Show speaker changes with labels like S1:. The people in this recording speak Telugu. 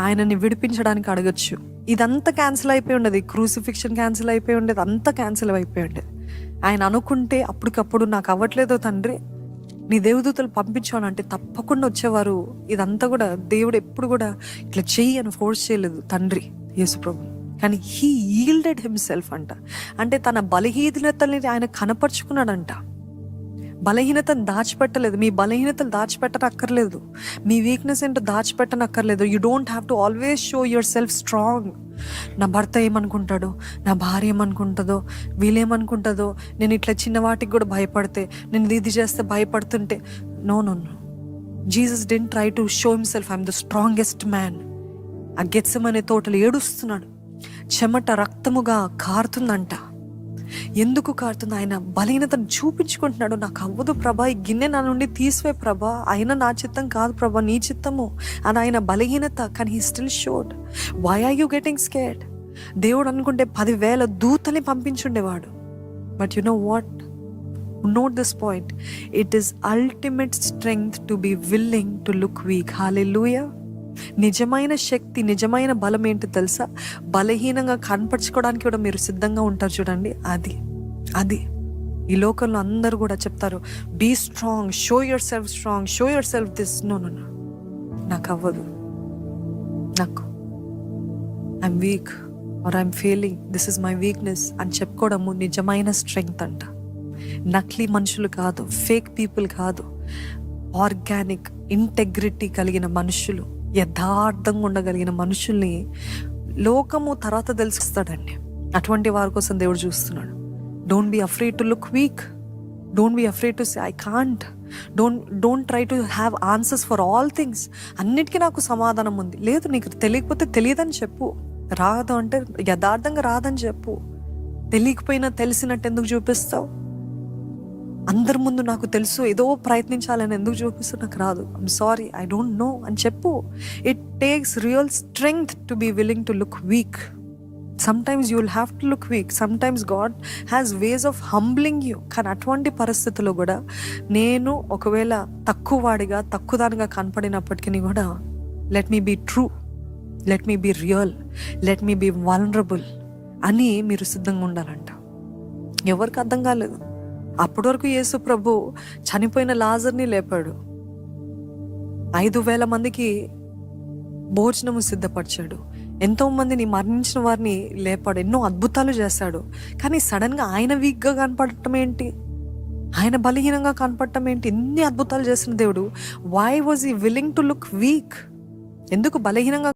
S1: ఆయనని విడిపించడానికి అడగచ్చు. ఇదంతా క్యాన్సిల్ అయిపోయి ఉండేది, క్రూసిఫిక్షన్ క్యాన్సిల్ అయిపోయి ఉండేది, అంతా క్యాన్సిల్ అయిపోయి ఉండేది. ఆయన అనుకుంటే అప్పటికప్పుడు నాకు అవ్వట్లేదో తండ్రి, నీ దేవదూతలు పంపించానంటే తప్పకుండా వచ్చేవారు. ఇదంతా కూడా దేవుడు ఎప్పుడు కూడా ఇట్లా చెయ్యి అని ఫోర్స్ చేయలేదు తండ్రి యేసుప్రభు. కానీ హీ ఈల్డెడ్ హిమ్సెల్ఫ్ అంట. అంటే తన బలహీనతల్ని ఆయన కనపరుచుకున్నాడంట. బలహీనతను దాచిపెట్టలేదు. మీ బలహీనతలు దాచిపెట్టనక్కర్లేదు, మీ వీక్నెస్ ఏంటో దాచిపెట్టనక్కర్లేదు. You don't have to always show yourself strong. నా భర్త ఏమనుకుంటాడో, నా భార్య ఏమనుకుంటుందో, వీళ్ళేమనుకుంటుందో, నేను ఇట్లా చిన్న వాటికి కూడా భయపడితే, నేను ఇది చేస్తే భయపడుతుంటే, no no no. Jesus didn't try to show himself I'm the strongest man. ఆ గెత్సెమనే తోటలు ఏడుస్తున్నాడు, చెమట రక్తముగా కారుతుందంట. ఎందుకు కారుతుంది? ఆయన బలహీనతను చూపించుకుంటున్నాడు. నాకు అవ్వదు ప్రభా, ఈ గిన్నె నా నుండి తీసివే ప్రభా, అయినా నా చిత్తం కాదు ప్రభా, నీ చిత్తము. అది ఆయన బలహీనత. కానీ he still showed. Why are you getting scared? దేవుడు అనుకుంటే 10,000 దూతల్ని పంపించుండేవాడు. But you know what? Note this point. It is ultimate strength to be willing to look weak. Hallelujah. నిజమైన శక్తి, నిజమైన బలం ఏంటి తెలుసా? బలహీనంగా కనపరుచుకోవడానికి కూడా మీరు సిద్ధంగా ఉంటారు చూడండి, అది ఈ లోకంలో అందరూ కూడా చెప్తారు, be strong, show yourself strong, show yourself this. No no no, నాకు అవ్వదు, నాకు I'm weak or I'm failing, this is my weakness అని చెప్పుకోవడము నిజమైన స్ట్రెంగ్త్ అంట. నకిలీ మనుషులు కాదు, ఫేక్ పీపుల్ కాదు, ఆర్గానిక్ ఇంటెగ్రిటీ కలిగిన మనుషులు, యథార్థంగా ఉండగలిగిన మనుషుల్ని లోకము తర్వాత తెలుస్తాడండి. అటువంటి వారి కోసం దేవుడు చూస్తున్నాడు. Don't be afraid to look weak, don't be afraid to say I can't, don't try to have answers for all things. అన్నిటికీ నాకు సమాధానం ఉంది. లేదు, నీకు తెలియకపోతే తెలియదని చెప్పు. రాదు అంటే యథార్థంగా రాదని చెప్పు. తెలియకపోయినా తెలిసినట్టు ఎందుకు చూపిస్తావు? అందరి ముందు నాకు తెలుసు, ఏదో ప్రయత్నించాలని ఎందుకు చూపిస్తూ నాకు రాదు, I'm sorry, I don't know అని చెప్పు. It takes real strength to be willing to look weak. Sometimes you will have to look weak, sometimes God has ways of humbling you. కానీ అటువంటి పరిస్థితుల్లో కూడా నేను ఒకవేళ తక్కువ వాడిగా, తక్కువ దానిగా కనపడినప్పటికీ కూడా let me be true, let me be real, let me be vulnerable అని మీరు సిద్ధంగా ఉండాలంట. ఎవరికి అర్థం కాలేదు. అప్పటి వరకు యేసు ప్రభు చనిపోయిన లాజర్ని లేపాడు, 5,000 మందికి భోజనము సిద్ధపరిచాడు, ఎంతో మందిని మరణించిన వారిని లేపాడు, ఎన్నో అద్భుతాలు చేశాడు. కానీ సడన్గా ఆయన వీక్గా కనపడటం ఏంటి? ఆయన బలహీనంగా కనపడటం ఏంటి? ఎన్ని అద్భుతాలు చేసిన దేవుడు, why was he willing to look weak? ఎందుకు బలహీనంగా